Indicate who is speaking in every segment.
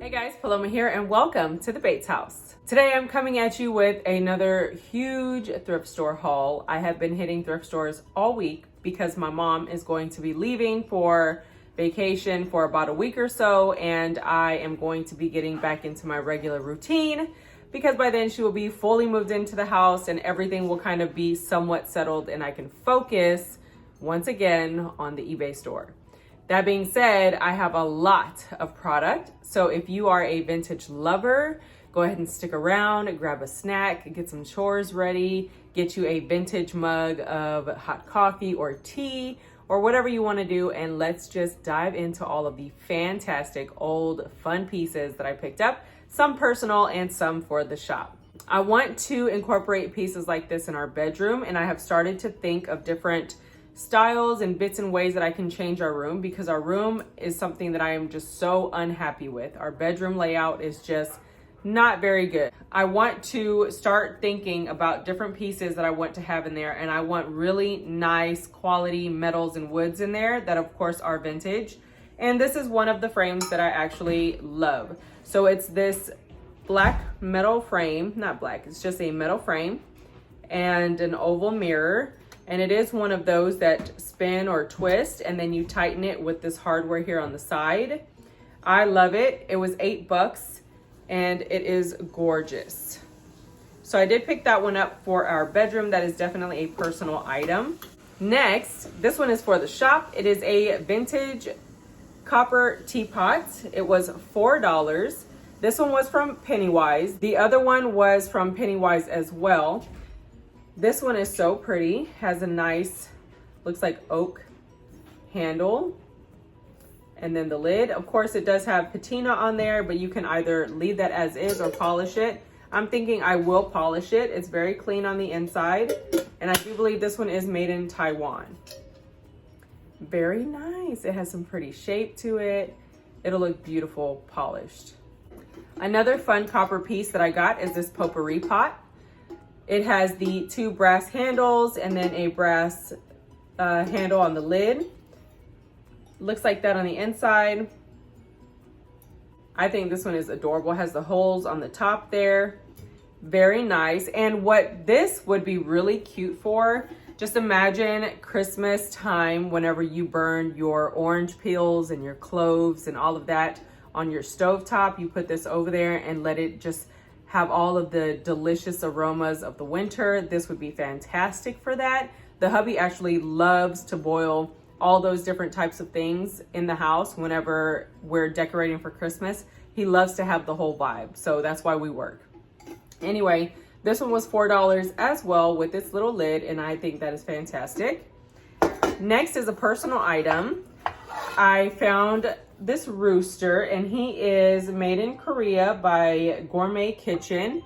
Speaker 1: Hey guys, Paloma here and welcome to the Bates House. Today I'm coming at you with another huge thrift store haul. I have been hitting thrift stores all week because my mom is going to be leaving for vacation for about a week or so, and I am going to be getting back into my regular routine because by then she will be fully moved into the house and everything will kind of be somewhat settled and I can focus once again on the eBay store. That being said, I have a lot of product. So if you are a vintage lover, go ahead and stick around, grab a snack, get some chores ready, get you a vintage mug of hot coffee or tea or whatever you want to do. And let's just dive into all of the fantastic old fun pieces that I picked up, some personal and some for the shop. I want to incorporate pieces like this in our bedroom, and I have started to think of different styles and bits and ways that I can change our room because our room is something that I am just so unhappy with. Our bedroom layout is just not very good. I want to start thinking about different pieces that I want to have in there, and I want really nice quality metals and woods in there that of course are vintage. And this is one of the frames that I actually love. So it's this black metal frame, not black, it's just a metal frame and an oval mirror. And it is one of those that spin or twist and then you tighten it with this hardware here on the side. I love it. It was $8 and it is gorgeous. So I did pick that one up for our bedroom. That is definitely a personal item. Next, this one is for the shop. It is a vintage copper teapot. It was $4. This one was from Pennywise. The other one was from Pennywise as well. This one is so pretty, has a nice, looks like oak handle. And then the lid, of course it does have patina on there, but you can either leave that as is or polish it. I'm thinking I will polish it. It's very clean on the inside. And I do believe this one is made in Taiwan. Very nice. It has some pretty shape to it. It'll look beautiful polished. Another fun copper piece that I got is this potpourri pot. It has the two brass handles and then a brass handle on the lid. Looks like that on the inside. I think this one is adorable. It has the holes on the top there. Very nice. And what this would be really cute for, just imagine Christmas time whenever you burn your orange peels and your cloves and all of that on your stovetop. You put this over there and let it just have all of the delicious aromas of the winter. This would be fantastic for that. The hubby actually loves to boil all those different types of things in the house whenever we're decorating for Christmas. He loves to have the whole vibe, so that's why we work. Anyway, this one was $4 as well with its little lid, and I think that is fantastic. Next is a personal item. I found this rooster, and he is made in Korea by Gourmet Kitchen,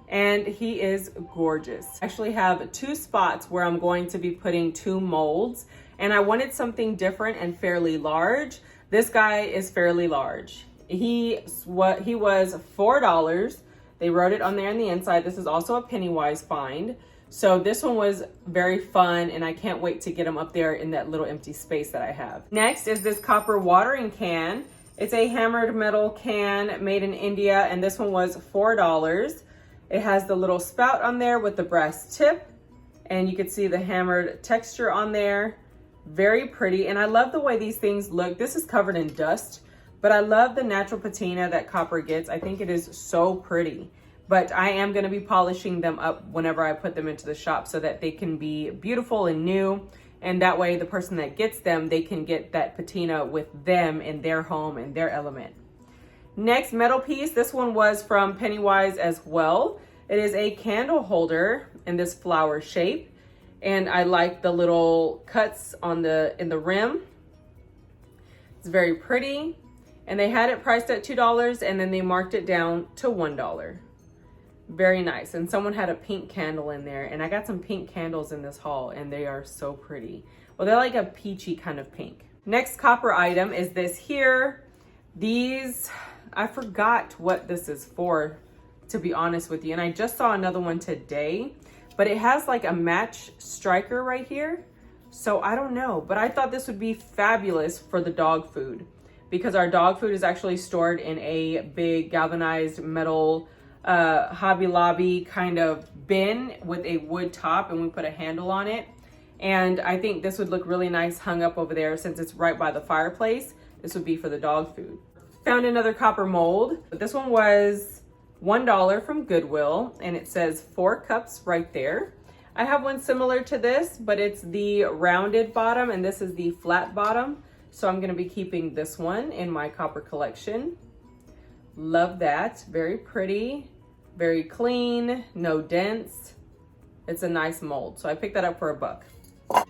Speaker 1: and he is gorgeous. I actually have two spots where I'm going to be putting two molds, and I wanted something different and fairly large. This guy is fairly large. He was $4. They wrote it on there on the inside. This is also a Pennywise find. So this one was very fun, and I can't wait to get them up there in that little empty space that I have. Next is this copper watering can. It's a hammered metal can made in India, and this one was $4. It has the little spout on there with the brass tip, and you can see the hammered texture on there. Very pretty, and I love the way these things look. This is covered in dust, but I love the natural patina that copper gets. I think it is so pretty. But I am going to be polishing them up whenever I put them into the shop so that they can be beautiful and new. And that way the person that gets them, they can get that patina with them in their home and their element. Next metal piece, this one was from Pennywise as well. It is a candle holder in this flower shape. And I like the little cuts on in the rim. It's very pretty. And they had it priced at $2 and then they marked it down to $1. Very nice. And someone had a pink candle in there, and I got some pink candles in this haul, and they are so pretty. Well, they're like a peachy kind of pink. Next copper item is this here. These, I forgot what this is for, to be honest with you. And I just saw another one today, but it has like a match striker right here. So I don't know, but I thought this would be fabulous for the dog food because our dog food is actually stored in a big galvanized metal Hobby Lobby kind of bin with a wood top, and we put a handle on it. And I think this would look really nice hung up over there since it's right by the fireplace. This would be for the dog food. Found another copper mold. This one was $1 from Goodwill, and it says 4 cups right there. I have one similar to this, but it's the rounded bottom and this is the flat bottom. So I'm gonna be keeping this one in my copper collection. Love that, very pretty, very clean, no dents. It's a nice mold, so I picked that up for $1.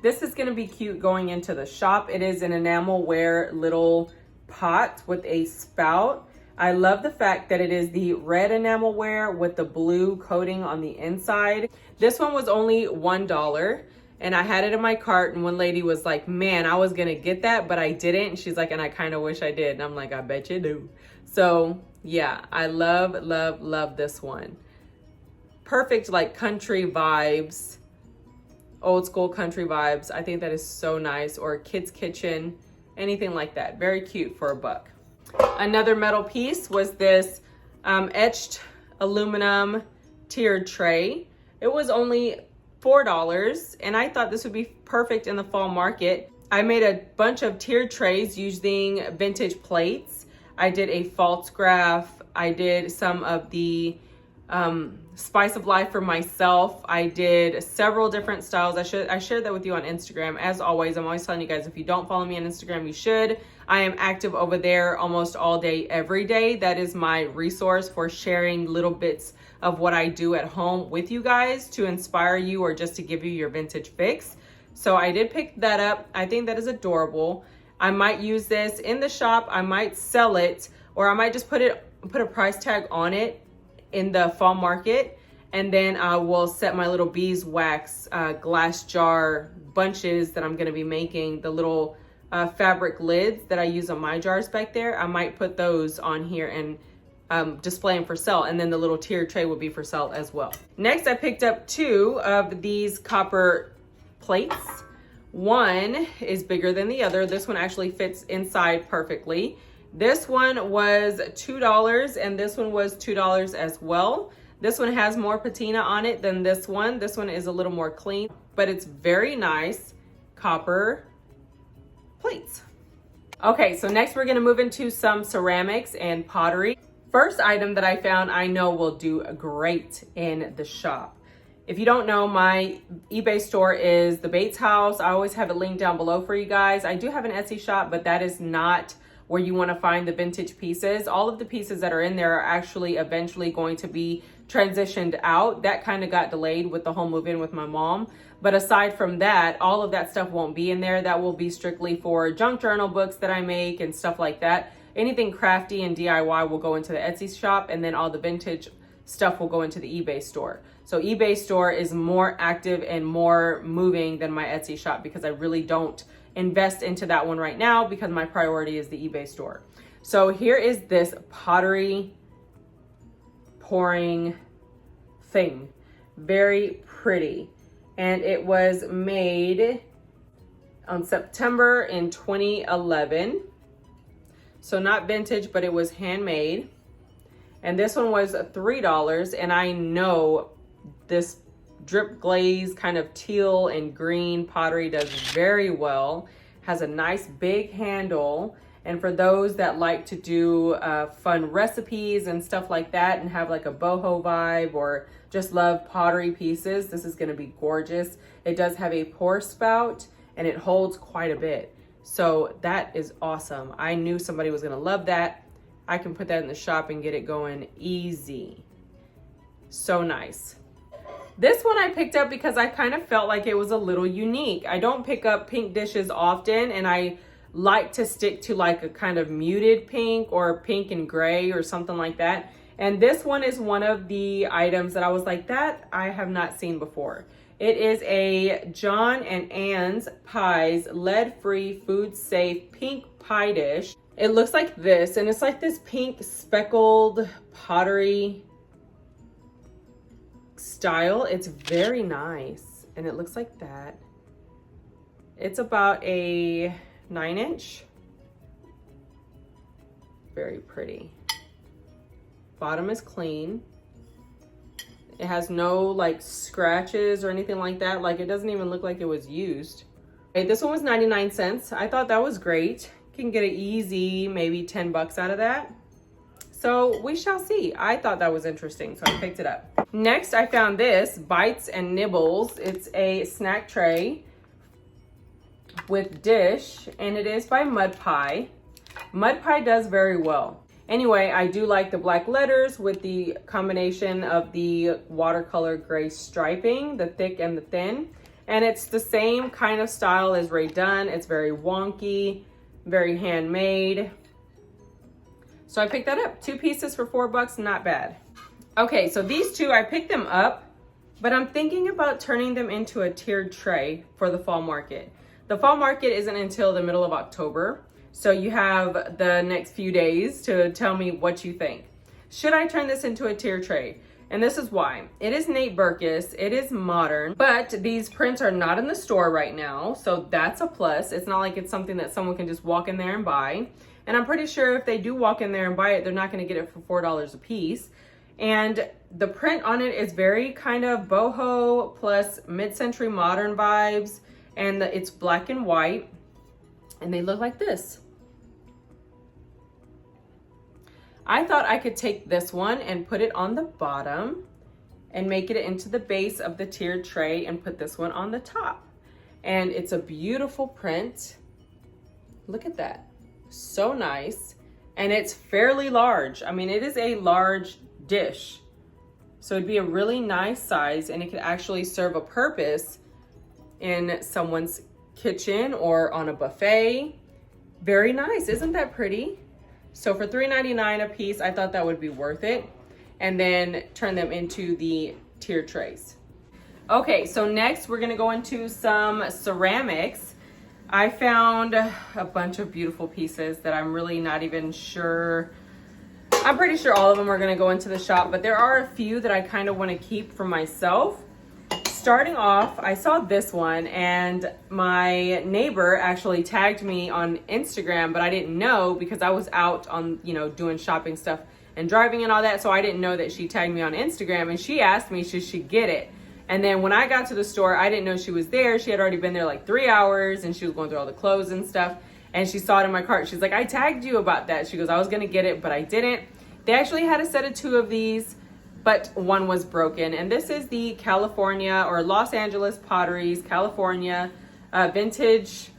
Speaker 1: This is gonna be cute going into the shop. It is an enamel ware little pot with a spout. I love the fact that it is the red enamel ware with the blue coating on the inside. This one was only $1 and I had it in my cart, and one lady was like, man, I was gonna get that, but I didn't. And she's like, and I kind of wish I did. And I'm like, I bet you do. So yeah, I love, love, love this one. Perfect like country vibes, old school country vibes. I think that is so nice. Or kid's kitchen, anything like that. Very cute for $1. Another metal piece was this etched aluminum tiered tray. It was only $4, and I thought this would be perfect in the fall market. I made a bunch of tiered trays using vintage plates. I did a false graph. I did some of the spice of life for myself. I did several different styles. I shared that with you on Instagram. As always, I'm always telling you guys, if you don't follow me on Instagram, you should. I am active over there almost all day, every day. That is my resource for sharing little bits of what I do at home with you guys to inspire you or just to give you your vintage fix. So I did pick that up. I think that is adorable. I might use this in the shop. I might sell it, or I might just put a price tag on it in the fall market, and then I will set my little beeswax glass jar bunches that I'm going to be making, the little fabric lids that I use on my jars back there. I might put those on here and display them for sale, and then the little tiered tray will be for sale as well. Next, I picked up 2 of these copper plates. One is bigger than the other. This one actually fits inside perfectly. This one was $2 and this one was $2 as well. This one has more patina on it than this one. This one is a little more clean, but it's very nice copper plates. Okay, so next we're gonna move into some ceramics and pottery. First item that I found I know will do great in the shop. If you don't know, my eBay store is the Bates House. I always have it linked down below for you guys. I do have an Etsy shop, but that is not where you want to find the vintage pieces. All of the pieces that are in there are actually eventually going to be transitioned out. That kind of got delayed with the whole move in with my mom. But aside from that, all of that stuff won't be in there. That will be strictly for junk journal books that I make and stuff like that. Anything crafty and DIY will go into the Etsy shop, and then all the vintage stuff will go into the eBay store. So eBay store is more active and more moving than my Etsy shop because I really don't invest into that one right now because my priority is the eBay store. So here is this pottery pouring thing. Very pretty. And it was made on September in 2011. So not vintage, but it was handmade. And this one was $3, and I know this drip glaze kind of teal and green pottery does very well. Has a nice big handle, and for those that like to do fun recipes and stuff like that and have like a boho vibe or just love pottery pieces, this is going to be gorgeous. It does have a pour spout and it holds quite a bit, so that is awesome. I knew somebody was going to love that. I can put that in the shop and get it going easy. So nice. This one I picked up because I kind of felt like it was a little unique. I don't pick up pink dishes often, and I like to stick to like a kind of muted pink or pink and gray or something like that. And this one is one of the items that I was like, that I have not seen before. It is a John and Ann's Pies lead-free, food-safe pink pie dish. It looks like this, and it's like this pink speckled pottery style. It's very nice, and it looks like that. It's about a 9-inch. very pretty. Bottom is clean. It has no like scratches or anything like that. Like it doesn't even look like it was used. Okay, this one was 99 cents. I thought that was great. You can get an easy maybe 10 bucks out of that. So we shall see. I thought that was interesting, so I picked it up. Next, I found this, Bites and Nibbles. It's a snack tray with dish, and it is by Mud Pie. Mud Pie does very well. Anyway, I do like the black letters with the combination of the watercolor gray striping, the thick and the thin. And it's the same kind of style as Rae Dunn. It's very wonky, very handmade. So I picked that up. 2 pieces for $4, not bad. Okay, so these two, I picked them up, but I'm thinking about turning them into a tiered tray for the fall market. The fall market isn't until the middle of October, so you have the next few days to tell me what you think. Should I turn this into a tier tray? And this is why. It is Nate Berkus, it is modern, but these prints are not in the store right now, so that's a plus. It's not like it's something that someone can just walk in there and buy. And I'm pretty sure if they do walk in there and buy it, they're not gonna get it for $4 a piece. And the print on it is very kind of boho plus mid-century modern vibes, and it's black and white, and they look like this. I thought I could take this one and put it on the bottom and make it into the base of the tiered tray and put this one on the top. And it's a beautiful print. Look at that. So nice. And it's fairly large. I mean, it is a large dish. So it'd be a really nice size, and it could actually serve a purpose in someone's kitchen or on a buffet. Very nice. Isn't that pretty? So for $3.99 a piece, I thought that would be worth it. And then turn them into the tier trays. Okay, so next we're gonna go into some ceramics. I found a bunch of beautiful pieces that I'm really not even sure. I'm pretty sure all of them are gonna go into the shop, but there are a few that I kind of wanna keep for myself. Starting off, I saw this one, and my neighbor actually tagged me on Instagram, but I didn't know because I was out on, doing shopping stuff and driving and all that, so I didn't know that she tagged me on Instagram, and she asked me should she get it. And then when I got to the store, I didn't know she was there. She had already been there like 3 hours, and she was going through all the clothes and stuff, and she saw it in my cart. She's like, I tagged you about that. She goes, I was gonna get it, but I didn't. They actually had a set of 2 of these, but one was broken. And this is the California or Los Angeles Potteries California vintage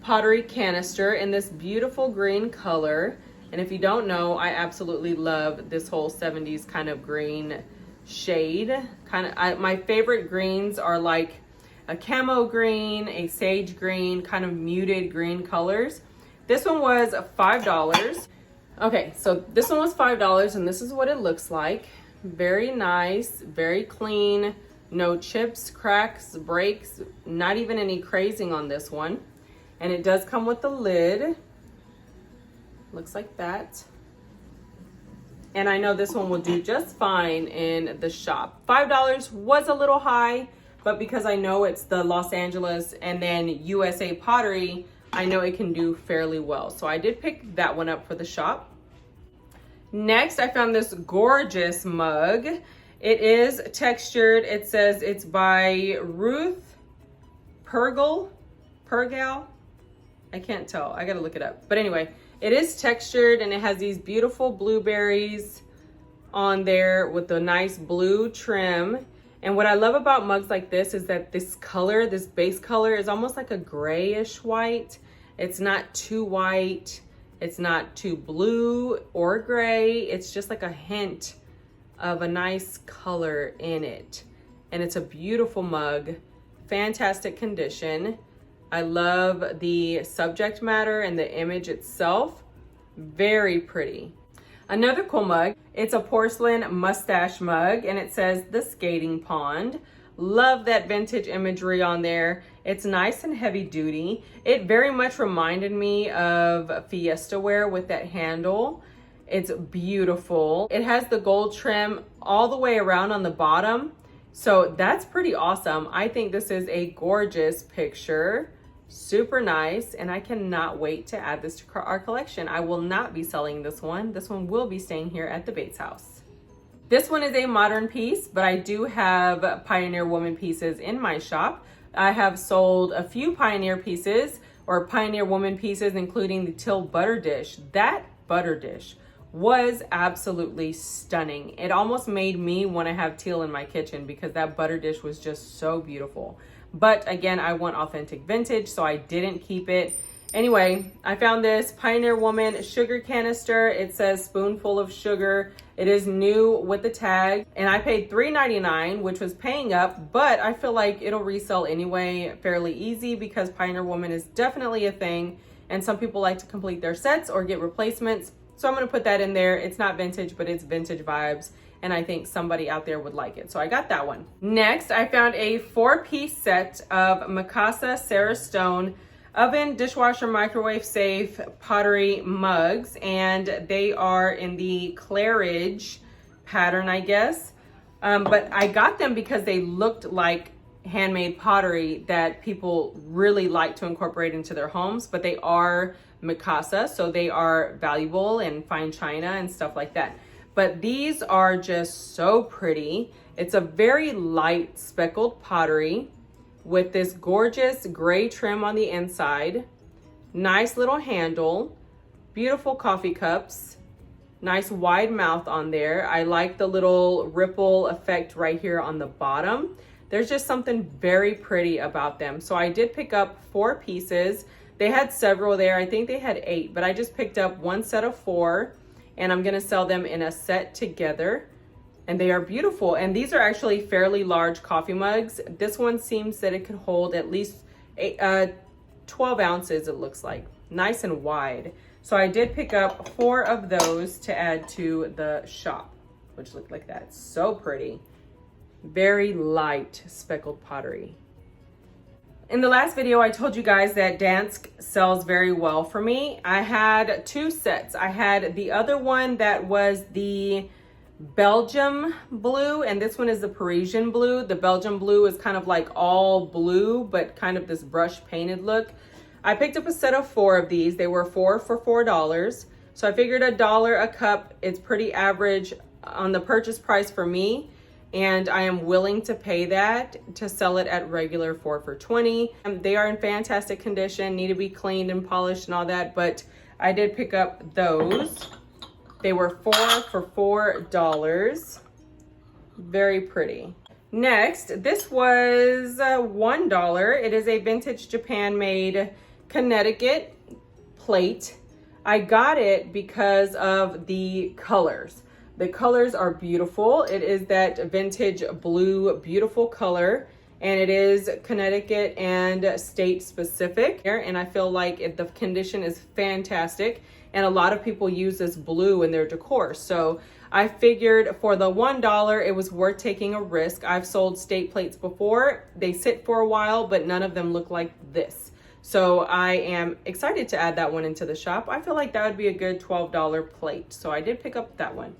Speaker 1: pottery canister in this beautiful green color. And if you don't know, I absolutely love this whole 70s kind of green shade. My favorite greens are like a camo green, a sage green, kind of muted green colors. This one was $5. Okay, so this one was $5, and this is what it looks like. Very nice, very clean, no chips, cracks, breaks, not even any crazing on this one. And it does come with the lid. Looks like that. And I know this one will do just fine in the shop. $5 was a little high, but because I know it's the Los Angeles and then USA Pottery, I know it can do fairly well. So I did pick that one up for the shop. Next, I found this gorgeous mug. It is textured. It says it's by Ruth Pergal. I can't tell. I gotta look it up. But anyway, it is textured, and it has these beautiful blueberries on there with a nice blue trim. And what I love about mugs like this is that this color, this base color, is almost like a grayish white. It's not too white. It's not too blue or gray. It's just like a hint of a nice color in it. And it's a beautiful mug, fantastic condition. I love the subject matter and the image itself. Very pretty. Another cool mug, it's a porcelain mustache mug, and it says the skating pond. Love that vintage imagery on there. It's nice and heavy duty. It very much reminded me of Fiestaware with that handle. It's beautiful. It has the gold trim all the way around on the bottom. So that's pretty awesome. I think this is a gorgeous picture. Super nice, and I cannot wait to add this to our collection. I will not be selling this one. This one will be staying here at the Bates house. This one is a modern piece, but I do have Pioneer Woman pieces in my shop. I have sold a few Pioneer pieces or Pioneer Woman pieces, including the Till butter dish. That butter dish was absolutely stunning. It almost made me want to have teal in my kitchen because that butter dish was just so beautiful. But again, I want authentic vintage, so I didn't keep it. Anyway, I found this Pioneer Woman sugar canister. It says spoonful of sugar. It is new with the tag, and I paid $3.99, which was paying up, but I feel like it'll resell anyway fairly easy because Pioneer Woman is definitely a thing, and some people like to complete their sets or get replacements. So I'm gonna put that in there. It's not vintage, but it's vintage vibes, and I think somebody out there would like it. So I got that one. Next, I found a 4-piece set of Mikasa Sarah Stone oven, dishwasher, microwave safe pottery mugs, and they are in the Claridge pattern, I guess. But I got them because they looked like handmade pottery that people really like to incorporate into their homes, but they are Mikasa, so they are valuable in fine china and stuff like that. But these are just so pretty. It's a very light speckled pottery with this gorgeous gray trim on the inside, nice little handle, beautiful coffee cups, nice wide mouth on there. I like the little ripple effect right here on the bottom. There's just something very pretty about them. So I did pick up 4 pieces. They had several there. I think they had 8, but I just picked up one set of 4, and I'm gonna sell them in a set together. And they are beautiful. And these are actually fairly large coffee mugs. This one seems that it could hold at least 12 ounces, it looks like. Nice and wide. So I did pick up 4 of those to add to the shop, which look like that. So pretty. Very light speckled pottery. In the last video, I told you guys that Dansk sells very well for me. I had 2 sets. I had the other one that was the Belgium blue, and this one is the Parisian blue. The Belgium blue is kind of like all blue, but kind of this brush painted look. I picked up a set of 4 of these. They were 4 for $4. So I figured $1 a cup. It's pretty average on the purchase price for me, and I am willing to pay that to sell it at regular 4 for $20. They are in fantastic condition, need to be cleaned and polished and all that, but I did pick up those. They were 4 for $4. Very pretty. Next, this was $1. It is a vintage Japan made Connecticut plate. I got it because of the colors. The colors are beautiful. It is that vintage blue, beautiful color, and it is Connecticut and state specific. And I feel like the condition is fantastic. And a lot of people use this blue in their decor. So I figured for the $1, it was worth taking a risk. I've sold state plates before. They sit for a while, but none of them look like this. So I am excited to add that one into the shop. I feel like that would be a good $12 plate. So I did pick up that one.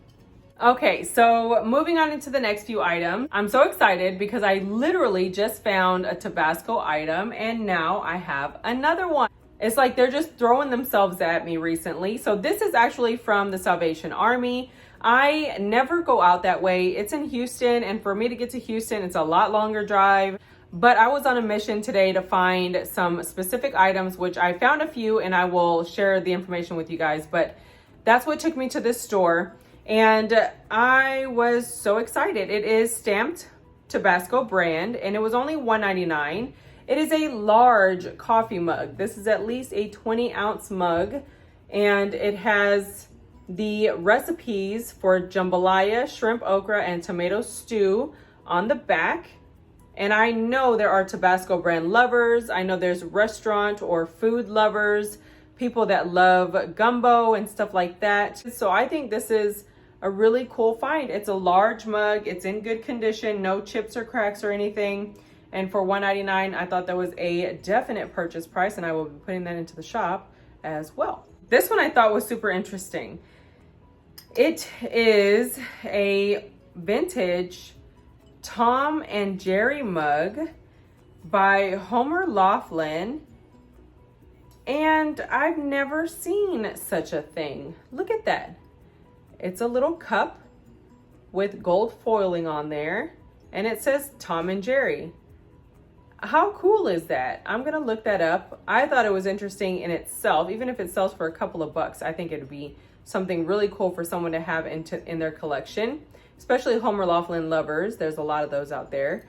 Speaker 1: Okay, so moving on into the next few items. I'm so excited because I literally just found a Tabasco item, and now I have another one. It's like they're just throwing themselves at me recently. So this is actually from the Salvation Army. I never go out that way. It's in Houston, and for me to get to Houston, it's a lot longer drive. But I was on a mission today to find some specific items, which I found a few, and I will share the information with you guys. But that's what took me to this store, and I was so excited. It is stamped Tabasco brand, and it was only $1.99. It is a large coffee mug. This is at least a 20-ounce mug, and it has the recipes for jambalaya, shrimp okra, and tomato stew on the back. And I know there are Tabasco brand lovers. I know there's restaurant or food lovers, people that love gumbo and stuff like that. So I think this is a really cool find. It's a large mug. It's in good condition, no chips or cracks or anything. And for $1.99, I thought that was a definite purchase price, and I will be putting that into the shop as well. This one I thought was super interesting. It is a vintage Tom and Jerry mug by Homer Laughlin, And I've never seen such a thing. Look at that. It's a little cup with gold foiling on there, and it says Tom and Jerry. How cool is that? I'm gonna look that up. I thought it was interesting in itself. Even if it sells for a couple of bucks, I think it'd be something really cool for someone to have in their collection, especially Homer Laughlin lovers. There's a lot of those out there.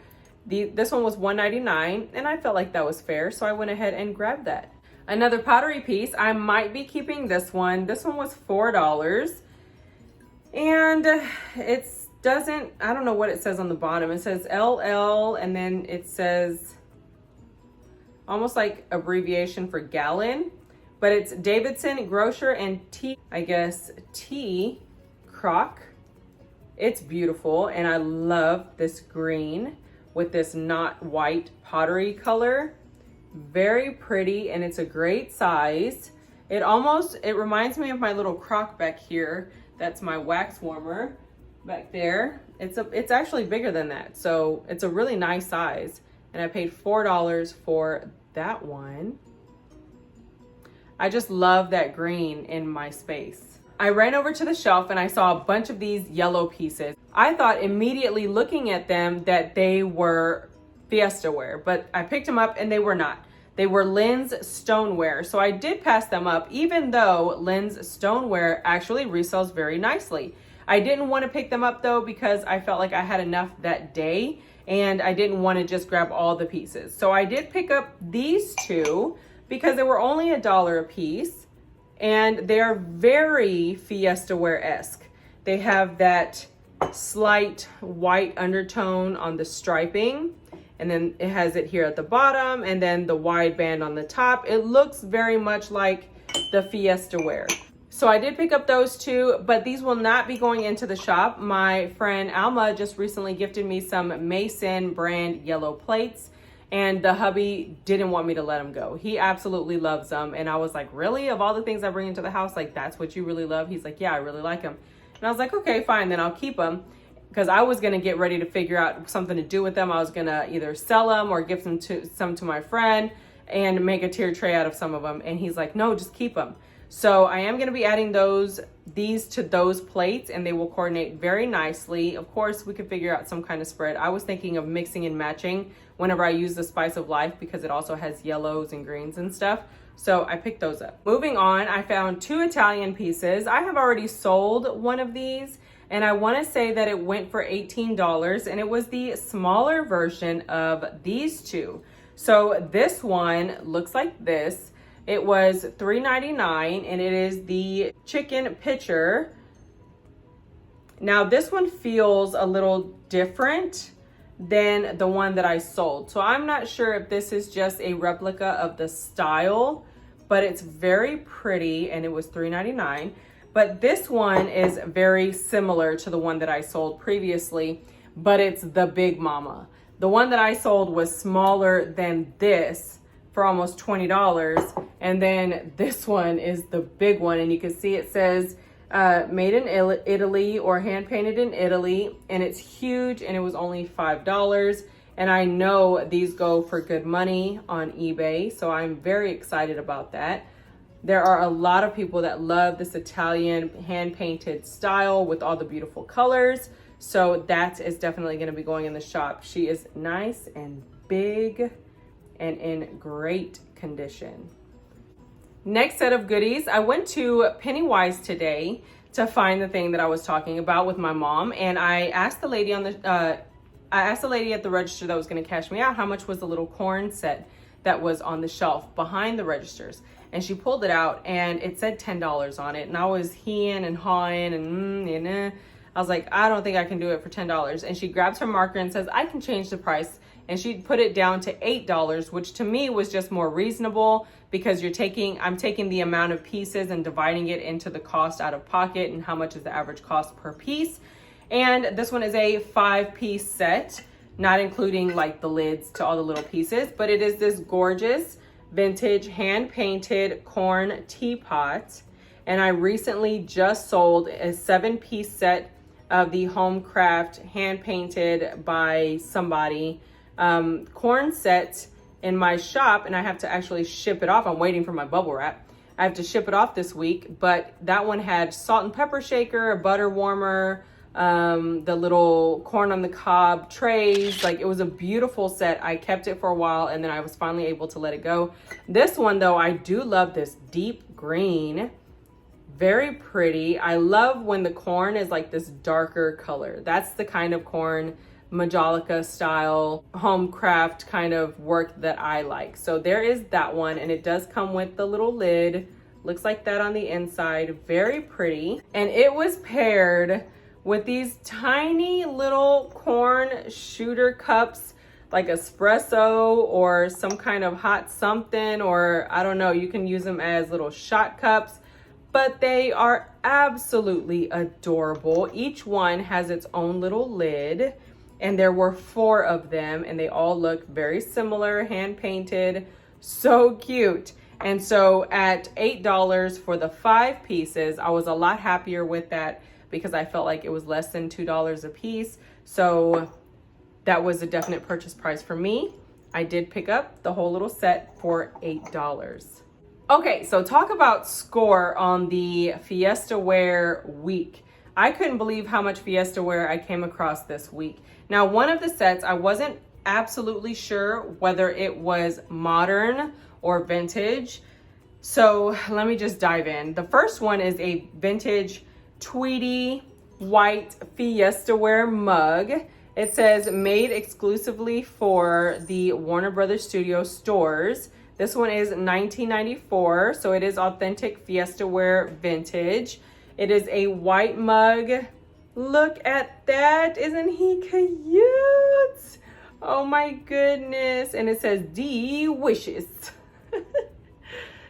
Speaker 1: This one was $1.99, and I felt like that was fair, so I went ahead and grabbed that. Another pottery piece, I might be keeping this one. This one was $4, and I don't know what it says on the bottom. It says LL, and then it says almost like abbreviation for gallon, but it's Davidson Grocer and T Crock. It's beautiful, and I love this green with this not white pottery color. Very pretty, and it's a great size. It reminds me of my little crock back here. That's my wax warmer back there. It's actually bigger than that, so it's a really nice size, and I paid $4 for that one. I just love that green in my space. I ran over to the shelf and I saw a bunch of these yellow pieces. I thought immediately looking at them that they were Fiestaware, but I picked them up and they were not. They were Lynn's stoneware, so I did pass them up, even though Lynn's stoneware actually resells very nicely. I didn't want to pick them up though because I felt like I had enough that day and I didn't want to just grab all the pieces. So I did pick up these two because they were only $1 a piece, and they are very Fiestaware-esque. They have that slight white undertone on the striping, and then it has it here at the bottom, and then the wide band on the top. It looks very much like the Fiestaware. So I did pick up those two, but these will not be going into the shop. My friend Alma just recently gifted me some Mason brand yellow plates, and the hubby didn't want me to let them go. He absolutely loves them. And I was like, really? Of all the things I bring into the house, like that's what you really love? He's like, yeah, I really like them. And I was like, okay, fine, then I'll keep them. Because I was gonna get ready to figure out something to do with them. I was gonna either sell them or give them some to my friend and make a tier tray out of some of them. And he's like, no, just keep them. So I am gonna be adding these to those plates, and they will coordinate very nicely. Of course, we could figure out some kind of spread. I was thinking of mixing and matching whenever I use the Spice of Life because it also has yellows and greens and stuff. So I picked those up. Moving on, I found two Italian pieces. I have already sold one of these, and I wanna say that it went for $18, and it was the smaller version of these two. So this one looks like this. It was $3.99, and it is the chicken pitcher. Now this one feels a little different than the one that I sold. So I'm not sure if this is just a replica of the style, but it's very pretty, and it was $3.99. But this one is very similar to the one that I sold previously, but it's the Big Mama. The one that I sold was smaller than this for almost $20. And then this one is the big one. And you can see it says made in Italy or hand painted in Italy. And it's huge, and it was only $5. And I know these go for good money on eBay. So I'm very excited about that. There are a lot of people that love this Italian hand painted style with all the beautiful colors. So that is definitely gonna be going in the shop. She is nice and big and in great condition. Next set of goodies, I went to Pennywise today to find the thing that I was talking about with my mom, and I asked the lady at the register that was going to cash me out how much was the little corn set that was on the shelf behind the registers, and she pulled it out and it said $10 on it, and I was heeing and hawing and I was like, I don't think I can do it for $10. And she grabs her marker and says, I can change the price. And she put it down to $8, which to me was just more reasonable because I'm taking the amount of pieces and dividing it into the cost out of pocket and how much is the average cost per piece. And this one is a 5-piece set, not including like the lids to all the little pieces, but it is this gorgeous vintage hand painted corn teapot. And I recently just sold a 7-piece set of the Homecraft hand painted by somebody corn set, in my shop and I have to actually ship it off. I'm waiting for my bubble wrap. I have to ship it off this week, but that one had salt and pepper shaker, a butter warmer, the little corn on the cob trays. Like, it was a beautiful set. I kept it for a while and then I was finally able to let it go. This one though, I do love this deep green. Very pretty. I love when the corn is like this darker color. That's the kind of corn, Majolica style, home craft kind of work that I like. So there is that one, and it does come with the little lid. Looks like that on the inside. Very pretty. And it was paired with these tiny little corn shooter cups, like espresso or some kind of hot something, or I don't know, you can use them as little shot cups. But they are absolutely adorable. Each one has its own little lid, and there were 4 of them, and they all look very similar, hand painted, so cute. And so at $8 for the 5 pieces, I was a lot happier with that because I felt like it was less than $2 a piece. So that was a definite purchase price for me. I did pick up the whole little set for $8. Okay, so talk about score on the Fiestaware week. I couldn't believe how much Fiestaware I came across this week. Now, one of the sets, I wasn't absolutely sure whether it was modern or vintage. So let me just dive in. The first one is a vintage Tweedy white Fiestaware mug. It says made exclusively for the Warner Brothers Studio stores. This one is $19.94, so it is authentic Fiestaware vintage. It is a white mug. Look at that. Isn't he cute? Oh my goodness. And it says D wishes.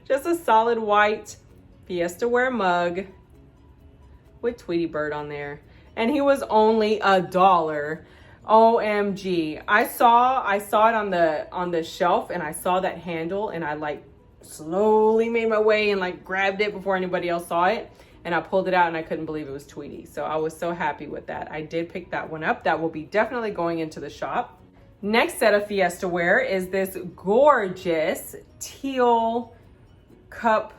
Speaker 1: Just a solid white Fiestaware mug with Tweety Bird on there. And he was only $1. OMG. I saw it on the shelf, and I saw that handle, and I like slowly made my way and like grabbed it before anybody else saw it, and I pulled it out and I couldn't believe it was Tweety. So I was so happy with that. I did pick that one up. That will be definitely going into the shop. Next set of Fiestaware is this gorgeous teal cup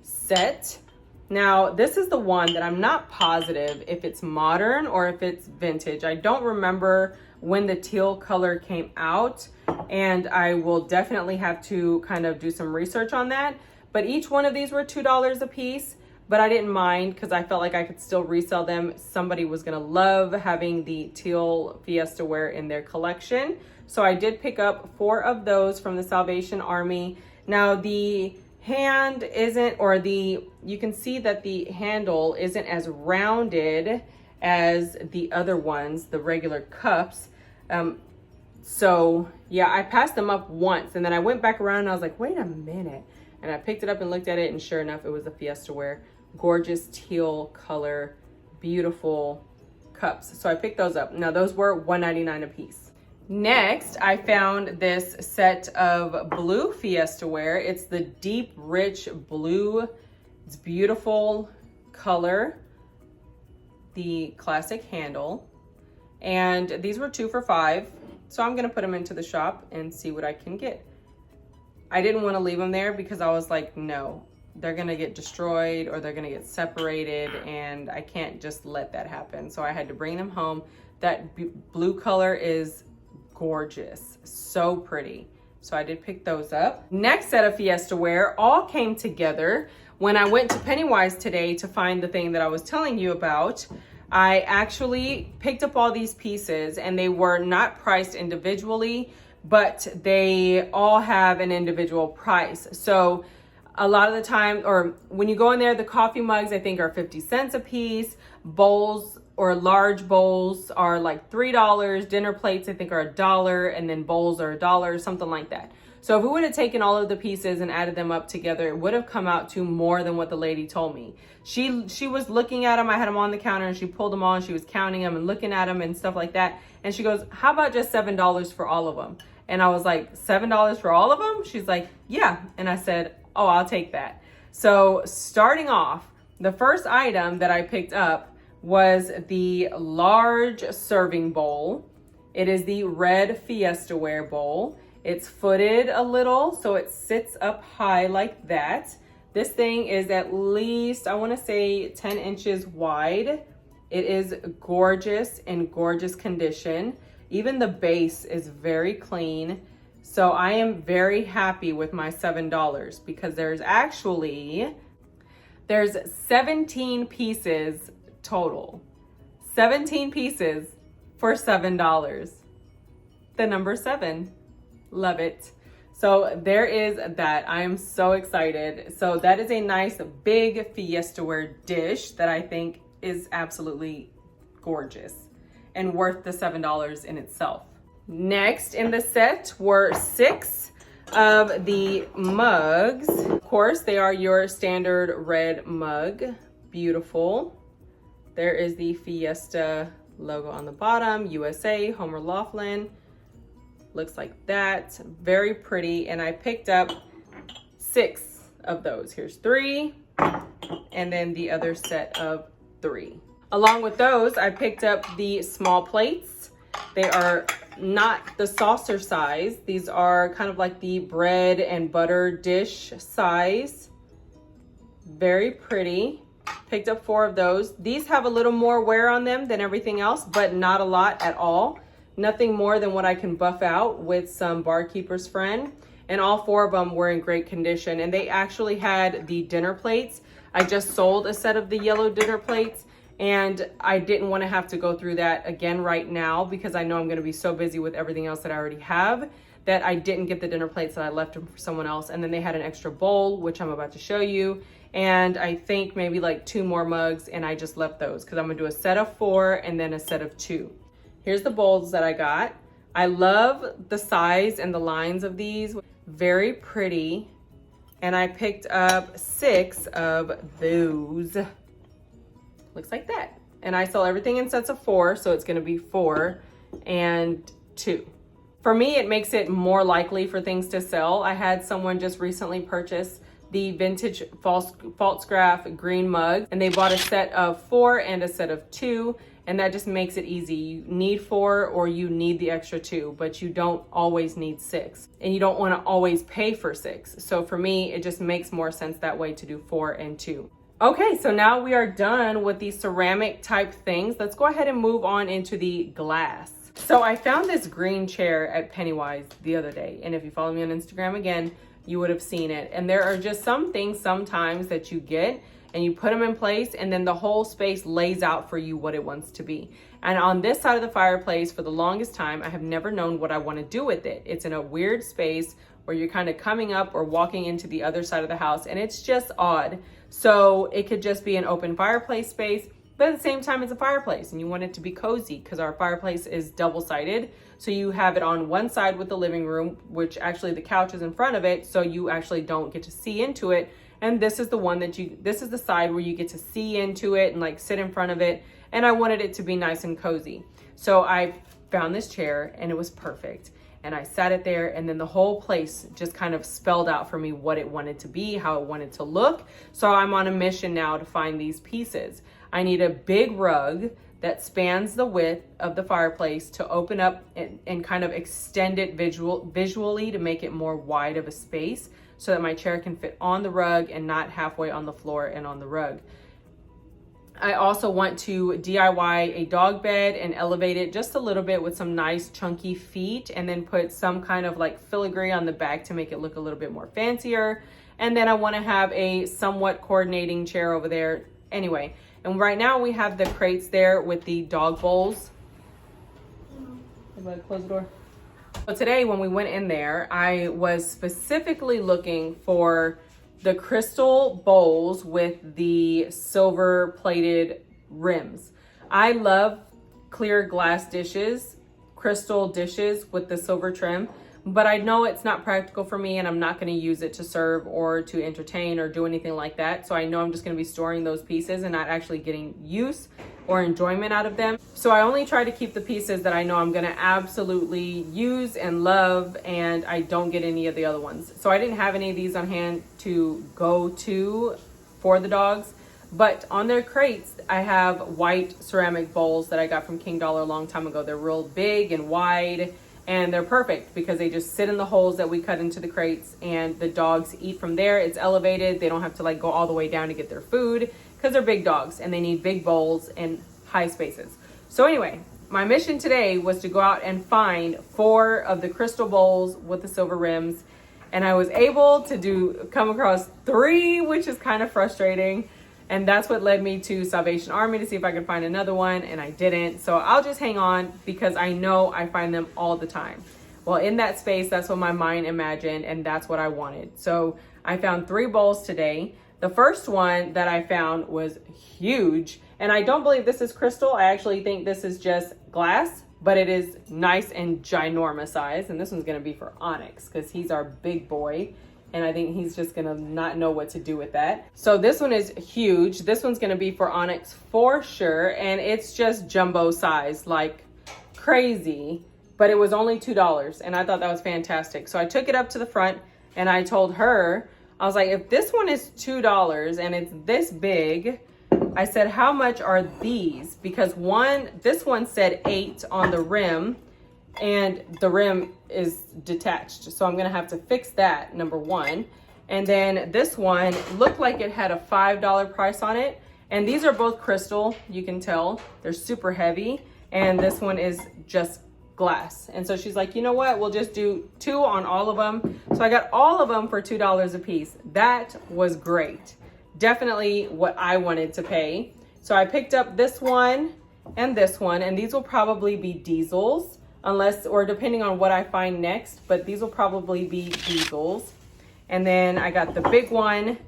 Speaker 1: set. Now, this is the one that I'm not positive if it's modern or if it's vintage. I don't remember when the teal color came out, and I will definitely have to kind of do some research on that. But each one of these were $2 a piece, but I didn't mind because I felt like I could still resell them. Somebody was gonna love having the teal Fiestaware in their collection. So I did pick up 4 of those from the Salvation Army. Now, the hand isn't, or you can see that the handle isn't as rounded as the other ones, the regular cups. So yeah, I passed them up once, and then I went back around and I was like, wait a minute. And I picked it up and looked at it, and sure enough, it was a Fiestaware. Gorgeous teal color, beautiful cups. So I picked those up. Now those were $1.99 a piece. Next, I found this set of blue Fiestaware. It's the deep, rich blue. It's beautiful color. The classic handle. And these were 2 for $5. So I'm gonna put them into the shop and see what I can get. I didn't want to leave them there because I was like, no, they're gonna get destroyed or they're gonna get separated, and I can't just let that happen. So I had to bring them home. That blue color is gorgeous, so pretty. So I did pick those up. Next set of Fiestaware all came together when I went to Pennywise today to find the thing that I was telling you about. I actually picked up all these pieces, and they were not priced individually, but they all have an individual price. So a lot of the time, or when you go in there, the coffee mugs I think are 50 cents a piece. Bowls or large bowls are like $3. Dinner plates I think are $1, and then bowls are $1, something like that. So if we would have taken all of the pieces and added them up together, it would have come out to more than what the lady told me. She was looking at them. I had them on the counter, and she pulled them on. She was counting them and looking at them and stuff like that. And she goes, how about just $7 for all of them? And I was like, $7 for all of them? She's like, yeah. And I said, oh, I'll take that. So starting off, the first item that I picked up was the large serving bowl. It is the red Fiestaware bowl. It's footed a little, so it sits up high like that. This thing is at least, I want to say 10 inches wide. It is gorgeous, in gorgeous condition. Even the base is very clean. So I am very happy with my $7 because there's 17 pieces total. 17 pieces for $7. The number 7. Love it. So there is that. I am so excited. So that is a nice big Fiestaware dish that I think is absolutely gorgeous and worth the $7 in itself. Next in the set were 6 of the mugs. Of course, they are your standard red mug. Beautiful. There is the Fiesta logo on the bottom, USA, Homer Laughlin. Looks like that. Very pretty. And I picked up 6 of those. Here's 3, and then the other set of 3. Along with those, I picked up the small plates. They are not the saucer size. These are kind of like the bread and butter dish size. Very pretty. Picked up 4 of those. These have a little more wear on them than everything else, but not a lot at all. Nothing more than what I can buff out with some Barkeeper's Friend. And all 4 of them were in great condition. And they actually had the dinner plates. I just sold a set of the yellow dinner plates, and I didn't want to have to go through that again right now because I know I'm going to be so busy with everything else that I already have that I didn't get the dinner plates, that I left them for someone else. And then they had an extra bowl, which I'm about to show you. And I think maybe like 2 more mugs, and I just left those because I'm going to do a set of 4 and then a set of 2. Here's the bowls that I got. I love the size and the lines of these. Very pretty. And I picked up 6 of those. Looks like that. And I sell everything in sets of 4, so it's going to be 4 and 2. For me, it makes it more likely for things to sell. I had someone just recently purchase the vintage Falstaff green mug, and they bought a set of 4 and a set of 2, and that just makes it easy. You need 4 or you need the extra 2, but you don't always need 6, and you don't want to always pay for 6. So for me, it just makes more sense that way to do 4 and 2. Okay, so now we are done with the ceramic type things. Let's go ahead and move on into the glass. So I found this green chair at Pennywise the other day, and if you follow me on Instagram again, you would have seen it. And there are just some things sometimes that you get and you put them in place, and then the whole space lays out for you what it wants to be. And on this side of the fireplace, for the longest time, I have never known what I want to do with it. It's in a weird space where you're kind of coming up or walking into the other side of the house, and it's just odd. So it could just be an open fireplace space, but at the same time, it's a fireplace and you want it to be cozy because our fireplace is double-sided. So you have it on one side with the living room, which actually the couch is in front of it, so you actually don't get to see into it. And this is the one that this is the side where you get to see into it and like sit in front of it. And I wanted it to be nice and cozy. So I found this chair and it was perfect. And I sat it there, and then the whole place just kind of spelled out for me what it wanted to be, how it wanted to look. So I'm on a mission now to find these pieces. I need a big rug that spans the width of the fireplace to open up and kind of extend it visually to make it more wide of a space so that my chair can fit on the rug and not halfway on the floor and on the rug. I also want to DIY a dog bed and elevate it just a little bit with some nice chunky feet, and then put some kind of like filigree on the back to make it look a little bit more fancier. And then I want to have a somewhat coordinating chair over there. Anyway, and right now we have the crates there with the dog bowls. Everybody close the door. So today when we went in there, I was specifically looking for the crystal bowls with the silver plated rims. I love clear glass dishes, crystal dishes with the silver trim, but I know it's not practical for me, and I'm not going to use it to serve or to entertain or do anything like that. So I know I'm just going to be storing those pieces and not actually getting use or enjoyment out of them. So I only try to keep the pieces that I know I'm going to absolutely use and love, and I don't get any of the other ones. So I didn't have any of these on hand to go to for the dogs, but on their crates, I have white ceramic bowls that I got from King Dollar a long time ago. They're real big and wide, and they're perfect because they just sit in the holes that we cut into the crates, and the dogs eat from there. It's elevated. They don't have to like go all the way down to get their food because they're big dogs and they need big bowls and high spaces. So anyway, my mission today was to go out and find 4 of the crystal bowls with the silver rims, and I was able to come across 3, which is kind of frustrating. And that's what led me to Salvation Army to see if I could find another one, and I didn't. So I'll just hang on because I know I find them all the time. Well, in that space, that's what my mind imagined, and that's what I wanted. So I found 3 bowls today. The first one that I found was huge, and I don't believe this is crystal. I actually think this is just glass, but it is nice and ginormous size. And this one's gonna be for Onyx because he's our big boy. And I think he's just gonna not know what to do with that. So this one is huge. This one's gonna be for Onyx for sure. And it's just jumbo size, like crazy, but it was only $2. And I thought that was fantastic. So I took it up to the front and I told her, I was like, if this one is $2 and it's this big, I said, how much are these? Because this one said 8 on the rim, and the rim is detached. So I'm gonna have to fix that, number 1. And then this one looked like it had a $5 price on it. And these are both crystal, you can tell. They're super heavy. And this one is just glass. And so she's like, you know what? We'll just do 2 on all of them. So I got all of them for $2 a piece. That was great. Definitely what I wanted to pay. So I picked up this one and this one, and these will probably be diesels. Unless, or depending on what I find next, but these will probably be diesels. And then I got the big one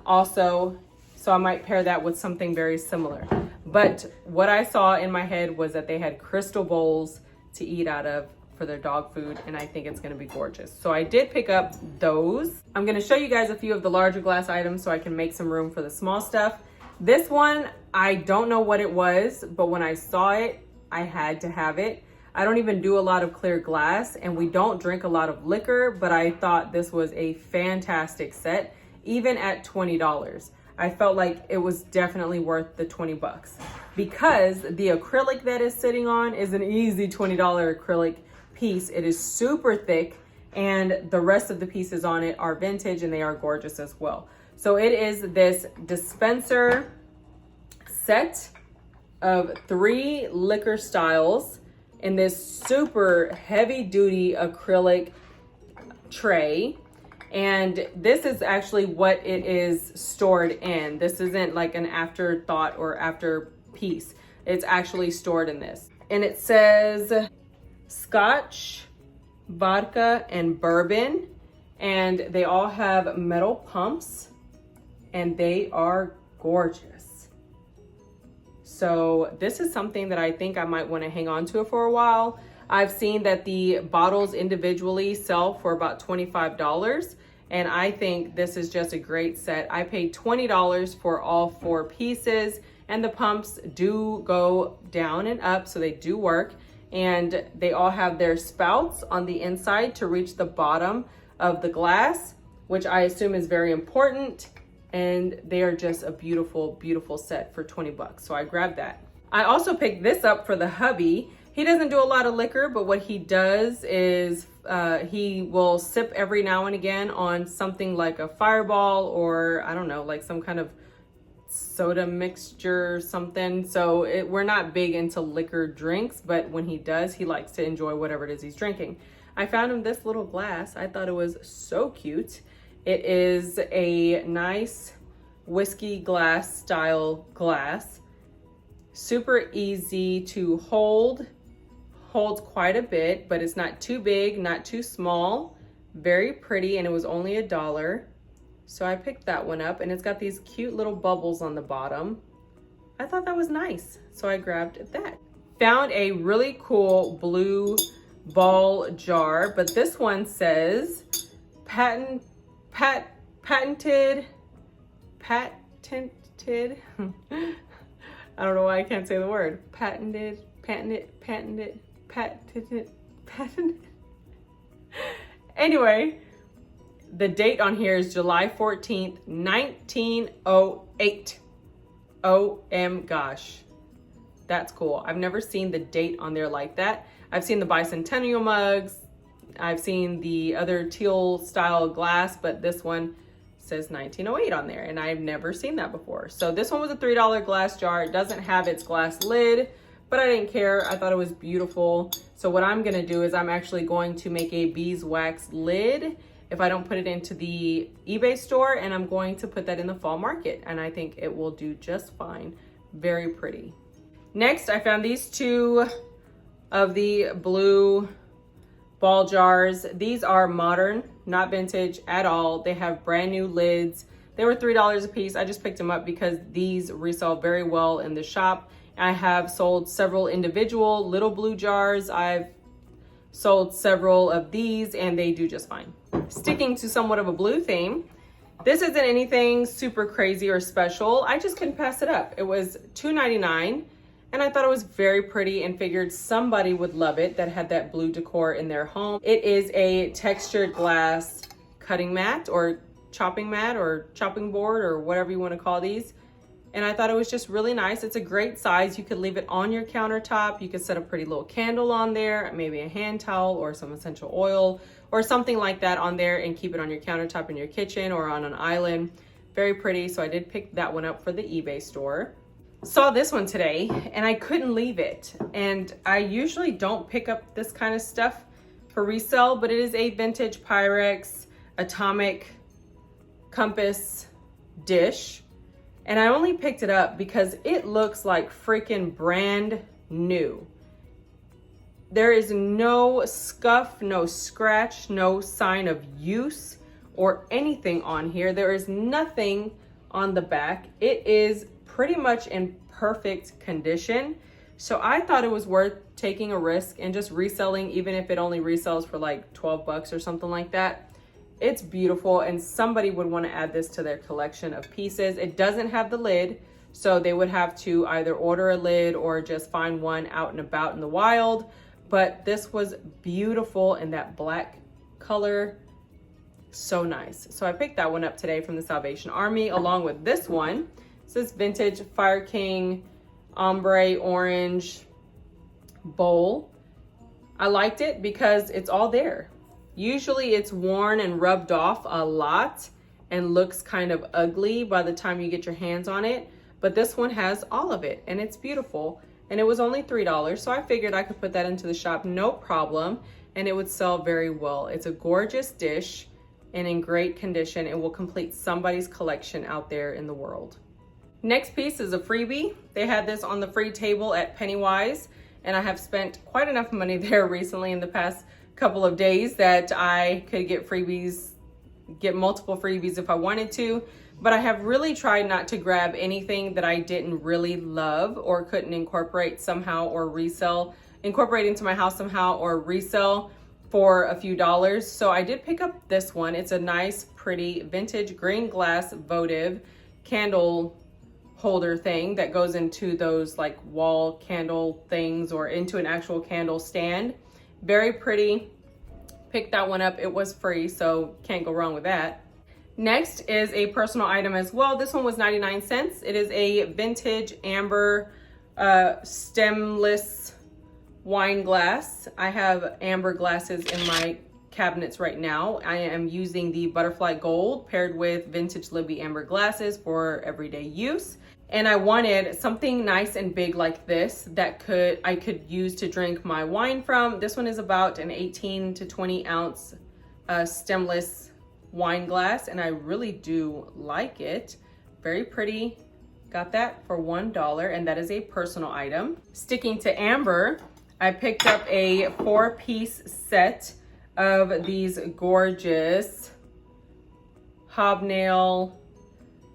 Speaker 1: also, so I might pair that with something very similar. But what I saw in my head was that they had crystal bowls to eat out of for their dog food, and I think it's gonna be gorgeous. So I did pick up those. I'm gonna show you guys a few of the larger glass items so I can make some room for the small stuff. This one, I don't know what it was, but when I saw it, I had to have it. I don't even do a lot of clear glass, and we don't drink a lot of liquor, but I thought this was a fantastic set, even at $20. I felt like it was definitely worth the 20 bucks because the acrylic that is sitting on is an easy $20 acrylic piece. It is super thick, and the rest of the pieces on it are vintage, and they are gorgeous as well. So it is this dispenser set of 3 liquor styles in this super heavy duty acrylic tray. And this is actually what it is stored in. This isn't like an afterthought or after piece. It's actually stored in this. And it says Scotch, vodka, and bourbon. And they all have metal pumps, and they are gorgeous. So this is something that I think I might want to hang on to for a while. I've seen that the bottles individually sell for about $25, and I think this is just a great set. I paid $20 for all 4 pieces, and the pumps do go down and up, so they do work. And they all have their spouts on the inside to reach the bottom of the glass, which I assume is very important. And they are just a beautiful, beautiful set for 20 bucks. So I grabbed that. I also picked this up for the hubby. He doesn't do a lot of liquor, but what he does is he will sip every now and again on something like a Fireball, or I don't know, like some kind of soda mixture or something. So we're not big into liquor drinks, but when he does, he likes to enjoy whatever it is he's drinking. I found him this little glass. I thought it was so cute. It is a nice whiskey glass style glass. Super easy to hold. Holds quite a bit, but it's not too big, not too small. Very pretty, and it was only $1. So I picked that one up, and it's got these cute little bubbles on the bottom. I thought that was nice, so I grabbed that. Found a really cool blue ball jar, but this one says patented. I don't know why I can't say the word. Patented. Anyway, the date on here is July 14th, 1908. OM gosh. That's cool. I've never seen the date on there like that. I've seen the bicentennial mugs. I've seen the other teal style glass, but this one says 1908 on there, and I've never seen that before. So this one was a $3 glass jar. It doesn't have its glass lid, but I didn't care. I thought it was beautiful. So what I'm gonna do is I'm actually going to make a beeswax lid if I don't put it into the eBay store, and I'm going to put that in the fall market, and I think it will do just fine. Very pretty. Next, I found these two of the blue ball jars. These are modern, not vintage at all. They have brand new lids. They were $3 a piece. I just picked them up because these resell very well in the shop. I have sold several individual little blue jars. I've sold several of these and they do just fine. Sticking to somewhat of a blue theme, this isn't anything super crazy or special. I just couldn't pass it up. It was $2.99 and I thought it was very pretty and figured somebody would love it that had that blue decor in their home. It is a textured glass cutting mat or chopping board or whatever you want to call these. And I thought it was just really nice. It's a great size. You could leave it on your countertop. You could set a pretty little candle on there, maybe a hand towel or some essential oil or something like that on there, and keep it on your countertop in your kitchen or on an island. Very pretty. So I did pick that one up for the eBay store. Saw this one today and I couldn't leave it. And I usually don't pick up this kind of stuff for resale, but it is a vintage Pyrex atomic compass dish. And I only picked it up because it looks like freaking brand new. There is no scuff, no scratch, no sign of use or anything on here. There is nothing on the back. It is pretty much in perfect condition. So I thought it was worth taking a risk and just reselling, even if it only resells for like 12 bucks or something like that. It's beautiful and somebody would want to add this to their collection of pieces. It doesn't have the lid, so they would have to either order a lid or just find one out and about in the wild. But this was beautiful in that black color. So nice. So I picked that one up today from the Salvation Army along with this one. This is vintage Fire King ombre orange bowl. I liked it because it's all there. Usually it's worn and rubbed off a lot and looks kind of ugly by the time you get your hands on it. But this one has all of it and it's beautiful. And it was only $3. So I figured I could put that into the shop, no problem. And it would sell very well. It's a gorgeous dish and in great condition. It will complete somebody's collection out there in the world. Next piece is a freebie. They had this on the free table at Pennywise. And I have spent quite enough money there recently in the past couple of days that I could get freebies, get multiple freebies if I wanted to. But I have really tried not to grab anything that I didn't really love or couldn't incorporate somehow or resell, incorporate into my house somehow or resell for a few dollars. So I did pick up this one. It's a nice, pretty vintage green glass votive candle holder thing that goes into those like wall candle things or into an actual candle stand. Very pretty. Picked that one up. It was free, so can't go wrong with that. Next is a personal item as well. This one was 99 cents. It is a vintage amber stemless wine glass. I have amber glasses in my cabinets right now. I am using the butterfly gold paired with vintage Libby amber glasses for everyday use. And I wanted something nice and big like this that I could use to drink my wine from. This one is about an 18 to 20 ounce stemless wine glass, and I really do like it. Very pretty. Got that for $1, and that is a personal item. Sticking to amber, I picked up a 4-piece set of these gorgeous hobnail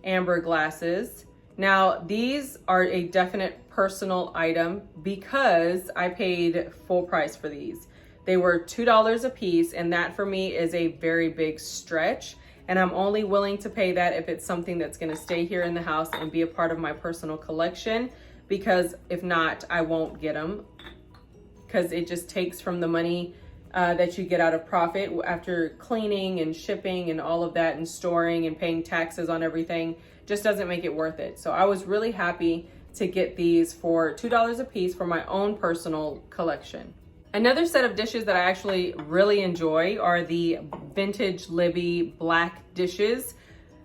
Speaker 1: amber glasses. Now, these are a definite personal item because I paid full price for these. They were $2 a piece, and that for me is a very big stretch. And I'm only willing to pay that if it's something that's gonna stay here in the house and be a part of my personal collection, because if not, I won't get them, because it just takes from the money that you get out of profit after cleaning and shipping and all of that and storing and paying taxes on everything. Just doesn't make it worth it. So I was really happy to get these for $2 a piece for my own personal collection. Another set of dishes that I actually really enjoy are the Vintage Libby black dishes.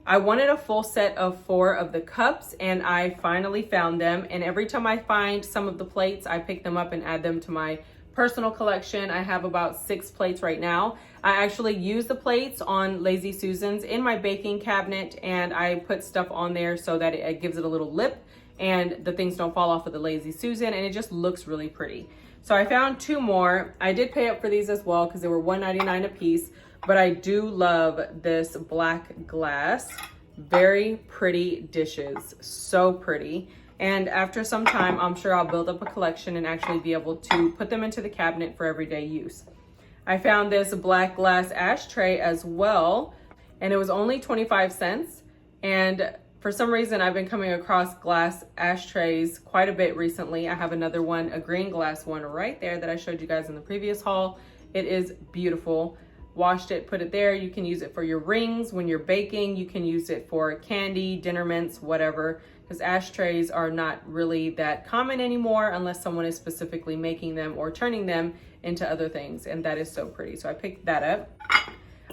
Speaker 1: I wanted a full set of 4 of the cups and I finally found them. And every time I find some of the plates, I pick them up and add them to my personal collection. I have about 6 plates right now. I actually use the plates on Lazy Susans in my baking cabinet, and I put stuff on there so that it gives it a little lip and the things don't fall off of the Lazy Susan, and it just looks really pretty. So I found 2 more. I did pay up for these as well because they were $1.99 a piece, but I do love this black glass. Very pretty dishes, so pretty. And after some time, I'm sure I'll build up a collection and actually be able to put them into the cabinet for everyday use. I found this black glass ashtray as well, and it was only 25 cents. And for some reason, I've been coming across glass ashtrays quite a bit recently. I have another one, a green glass one right there that I showed you guys in the previous haul. It is beautiful. Washed it, put it there. You can use it for your rings when you're baking. You can use it for candy, dinner mints, whatever. Because ashtrays are not really that common anymore unless someone is specifically making them or turning them into other things. And that is so pretty. So I picked that up.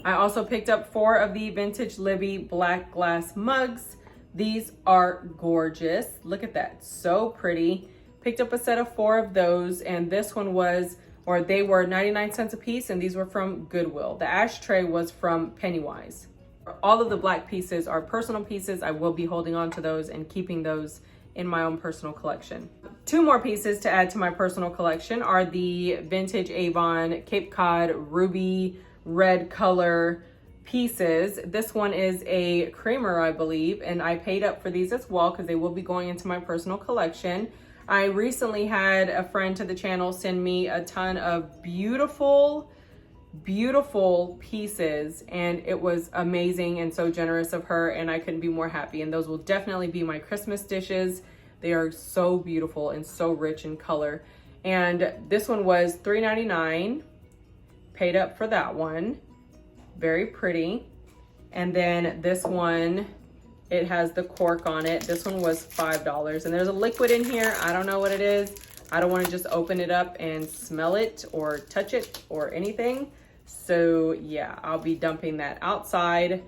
Speaker 1: I also picked up 4 of the Vintage Libby black glass mugs. These are gorgeous. Look at that, so pretty. Picked up a set of 4 of those, and this one was, or they were 99 cents a piece, and these were from Goodwill. The ashtray was from Pennywise. All of the black pieces are personal pieces. I will be holding on to those and keeping those in my own personal collection. 2 more pieces to add to my personal collection are the vintage Avon Cape Cod ruby red color pieces. This one is a creamer, I believe, and I paid up for these as well because they will be going into my personal collection. I recently had a friend to the channel send me a ton of beautiful pieces, and it was amazing and so generous of her, and I couldn't be more happy. And those will definitely be my Christmas dishes. They are so beautiful and so rich in color. And this one was $3.99. Paid up for that one. Very pretty. And then this one, it has the cork on it. This one was $5. And there's a liquid in here. I don't know what it is. I don't want to just open it up and smell it or touch it or anything. So yeah, I'll be dumping that outside.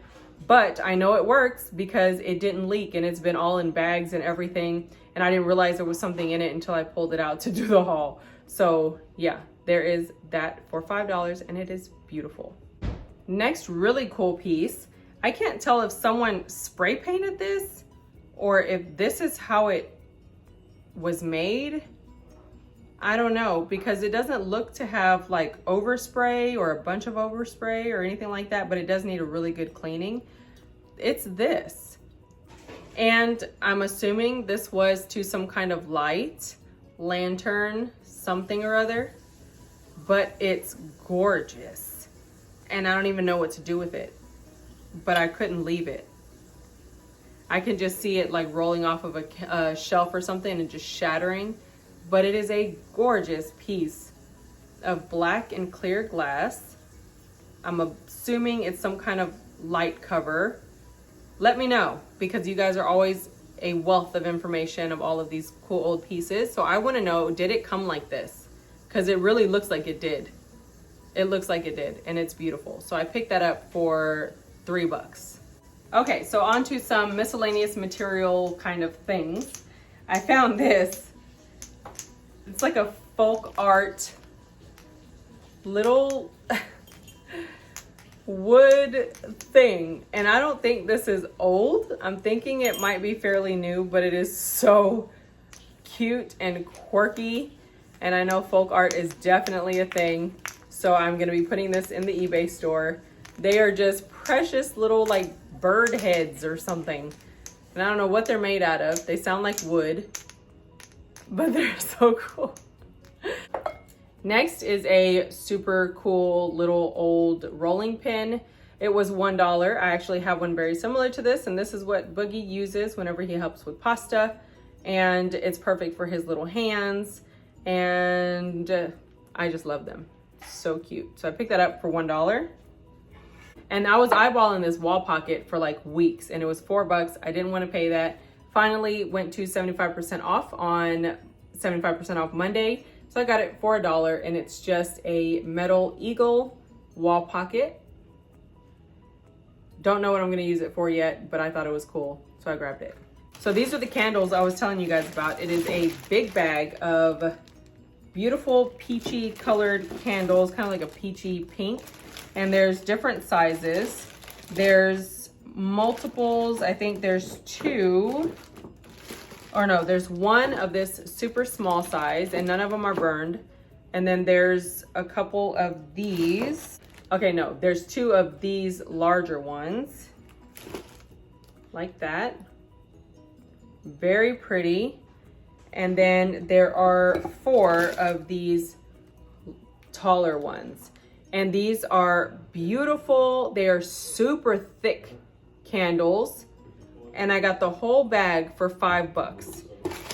Speaker 1: But I know it works because it didn't leak and it's been all in bags and everything. And I didn't realize there was something in it until I pulled it out to do the haul. So yeah, there is that for $5 and it is beautiful. Next really cool piece. I can't tell if someone spray painted this or if this is how it was made. I don't know, because it doesn't look to have like overspray or a bunch of overspray or anything like that, but it does need a really good cleaning. It's this. And I'm assuming this was to some kind of light, lantern, something or other, but it's gorgeous. And I don't even know what to do with it, but I couldn't leave it. I can just see it like rolling off of a shelf or something and just shattering. But it is a gorgeous piece of black and clear glass. I'm assuming it's some kind of light cover. Let me know, because you guys are always a wealth of information of all of these cool old pieces. So I want to know, did it come like this? Because it really looks like it did. It looks like it did, and it's beautiful. So I picked that up for $3. Okay, so on to some miscellaneous material kind of things. I found this. It's like a folk art little wood thing. And I don't think this is old. I'm thinking it might be fairly new, but it is so cute and quirky. And I know folk art is definitely a thing. So I'm gonna be putting this in the eBay store. They are just precious little like bird heads or something. And I don't know what they're made out of. They sound like wood, but they're so cool. Next is a super cool little old rolling pin. It was $1. I actually have one very similar to this, and this is what Boogie uses whenever he helps with pasta. And it's perfect for his little hands. And I just love them. So cute. So I picked that up for $1. And I was eyeballing this wall pocket for like weeks, and it was $4. I didn't want to pay that. Finally went to 75% off on 75% off Monday. So So I got it for $1, and it's just a metal eagle wall pocket. Don't know what I'm gonna use it for yet, but I thought it was cool, so I grabbed it. So these are the candles I was telling you guys about. It is a big bag of beautiful peachy colored candles, kind of like a peachy pink. And there's different sizes. There's multiples, I think there's two, or no, there's one of this super small size, and none of them are burned. And then there's a couple of these. Okay, no, there's two of these larger ones, like that. Very pretty. And then there are 4 of these taller ones. And these are beautiful. They are super thick candles. And I got the whole bag for $5.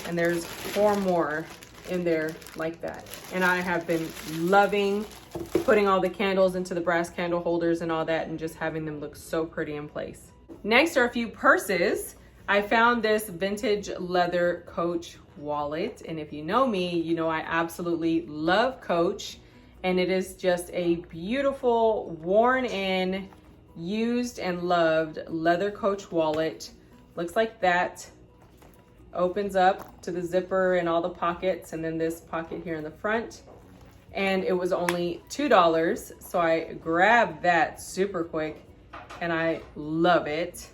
Speaker 1: And there's 4 more in there like that. And I have been loving putting all the candles into the brass candle holders and all that, and just having them look so pretty in place. Next are a few purses. I found this vintage leather Coach wallet, and if you know me, you know I absolutely love Coach, and it is just a beautiful, worn in, used and loved leather Coach wallet. Looks like that. Opens up to the zipper and all the pockets, and then this pocket here in the front. And it was only $2, so I grabbed that super quick, and I love it.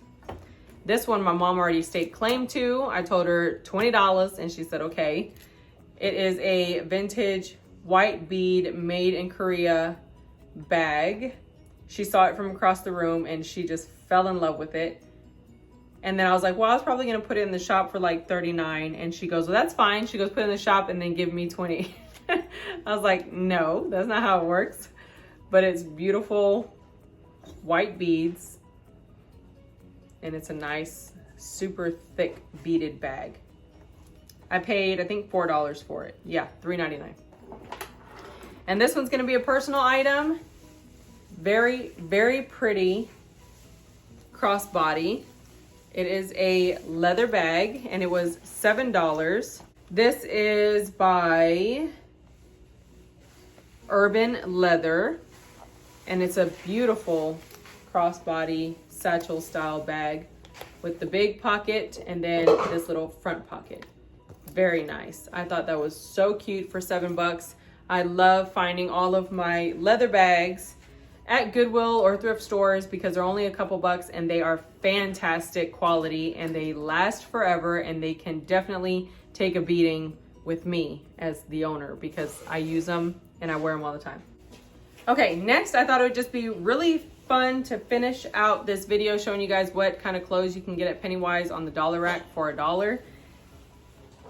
Speaker 1: This one my mom already staked claim to. I told her $20, and she said okay. It is a vintage white bead made in Korea bag. She saw it from across the room, and she just fell in love with it. And then I was like, well, I was probably gonna put it in the shop for like $39. And she goes, well, that's fine. She goes, put it in the shop and then give me $20. I was like, no, that's not how it works. But it's beautiful white beads. And it's a nice, super thick beaded bag. I paid, I think, $4 for it. Yeah, $3.99. And this one's gonna be a personal item. Very, very pretty crossbody. It is a leather bag, and it was $7. This is by Urban Leather, and it's a beautiful crossbody satchel style bag with the big pocket and then this little front pocket. Very nice. I thought that was so cute for $7. I love finding all of my leather bags at Goodwill or thrift stores because they're only a couple bucks, and they are fantastic quality, and they last forever, and they can definitely take a beating with me as the owner because I use them and I wear them all the time. Okay, next I thought it would just be really fun to finish out this video showing you guys what kind of clothes you can get at Pennywise on the dollar rack for $1.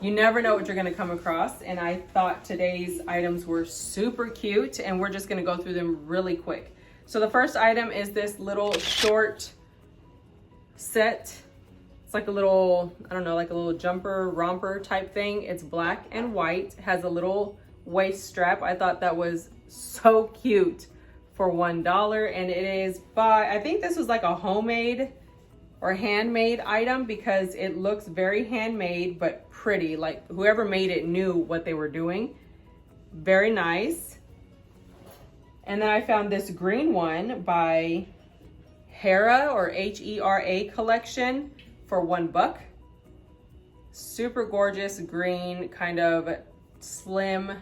Speaker 1: You never know what you're gonna come across, and I thought today's items were super cute, and we're just gonna go through them really quick. So the first item is this little short set. It's like a little, I don't know, like a little jumper, romper type thing. It's black and white, has a little waist strap. I thought that was so cute for $1, and it is by, I think this was like a homemade or handmade item because it looks very handmade but pretty. Like whoever made it knew what they were doing. Very nice. And then I found this green one by Hera or Hera collection for $1. Super gorgeous green, kind of slim,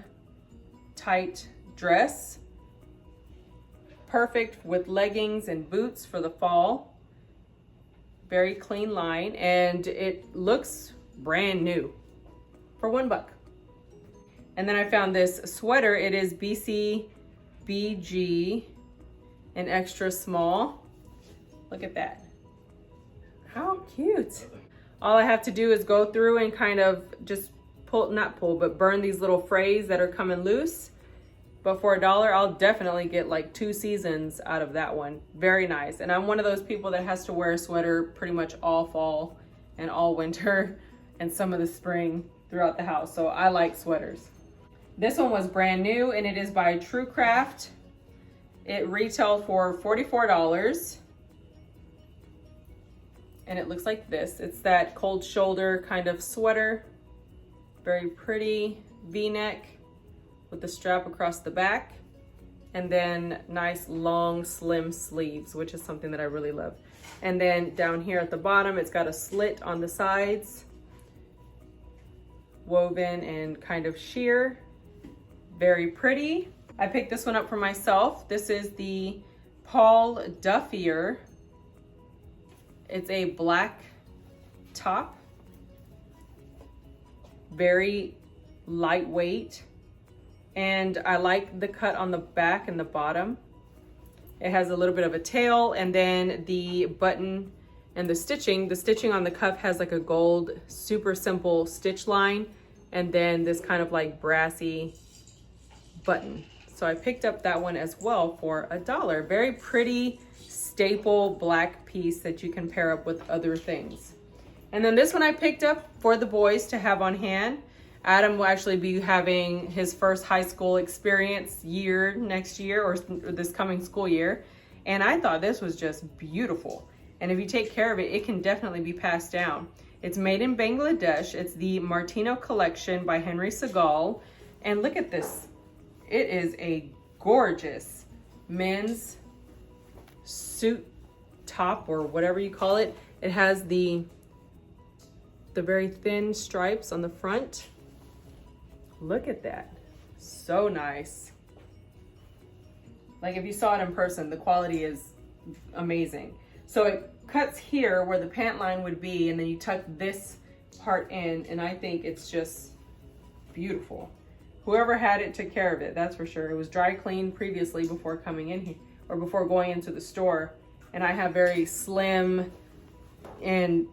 Speaker 1: tight dress. Perfect with leggings and boots for the fall. Very clean line, and it looks brand new for $1. And then I found this sweater. It is BG, an extra small. Look at that. How cute. All I have to do is go through and kind of just but burn these little frays that are coming loose. But for $1, I'll definitely get like 2 seasons out of that one. Very nice. And I'm one of those people that has to wear a sweater pretty much all fall and all winter and some of the spring throughout the house. So I like sweaters. This one was brand new, and it is by True Craft. It retailed for $44. And it looks like this. It's that cold shoulder kind of sweater. Very pretty V-neck. with the strap across the back, and then nice long slim sleeves, which is something that I really love. And then down here at the bottom, it's got a slit on the sides, woven and kind of sheer. Very pretty. I picked this one up for myself. This is the Paul Duffier. It's a black top, very lightweight, and I like the cut on the back and the bottom. It has a little bit of a tail, and then the button and the stitching on the cuff has like a gold, super simple stitch line, and then this kind of like brassy button. So I picked up that one as well for $1. Very pretty staple black piece that you can pair up with other things. And then this one I picked up for the boys to have on hand. Adam will actually be having his first high school experience next year, or this coming school year. And I thought this was just beautiful. And if you take care of it, it can definitely be passed down. It's made in Bangladesh. It's the Martino collection by Henry Segal. And look at this. It is a gorgeous men's suit top, or whatever you call it. It has the very thin stripes on the front. Look at that. So nice. Like if you saw it in person, the quality is amazing. So it cuts here where the pant line would be, and then you tuck this part in, and I think it's just beautiful. Whoever had it took care of it, that's for sure. It was dry cleaned previously before coming in here, or before going into the store. And I have very slim and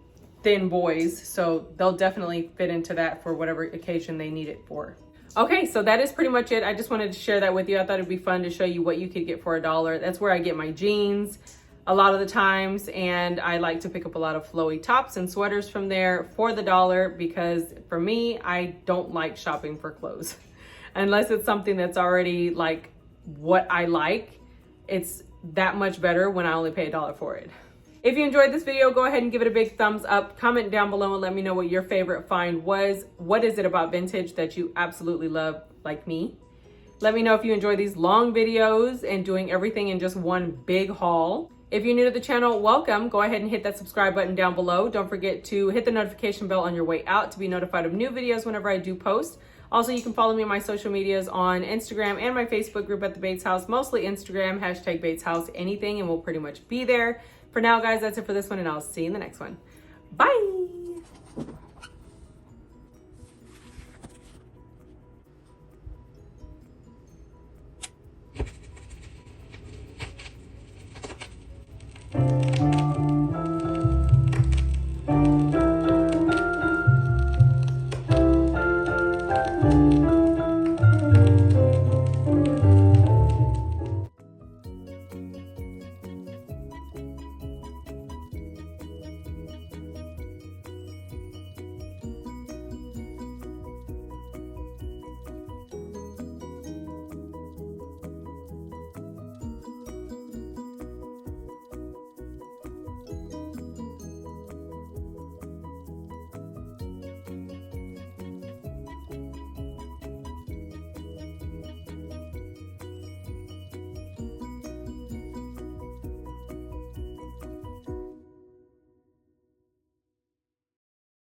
Speaker 1: thin boys, so they'll definitely fit into that for whatever occasion they need it for. Okay, so that is pretty much it. I just wanted to share that with you. I thought it'd be fun to show you what you could get for $1. That's where I get my jeans a lot of the times, and I like to pick up a lot of flowy tops and sweaters from there for the $1, because for me, I don't like shopping for clothes. Unless it's something that's already like what I like, it's that much better when I only pay $1 for it. If you enjoyed this video, go ahead and give it a big thumbs up. Comment down below and let me know what your favorite find was. What is it about vintage that you absolutely love, like me? Let me know if you enjoy these long videos and doing everything in just one big haul. If you're new to the channel, welcome. Go ahead and hit that subscribe button down below. Don't forget to hit the notification bell on your way out to be notified of new videos whenever I do post. Also, you can follow me on my social medias on Instagram and my Facebook group at the Bates House, mostly Instagram, hashtag Bates House anything, and we'll pretty much be there. For now, guys, that's it for this one, and I'll see you in the next one. Bye.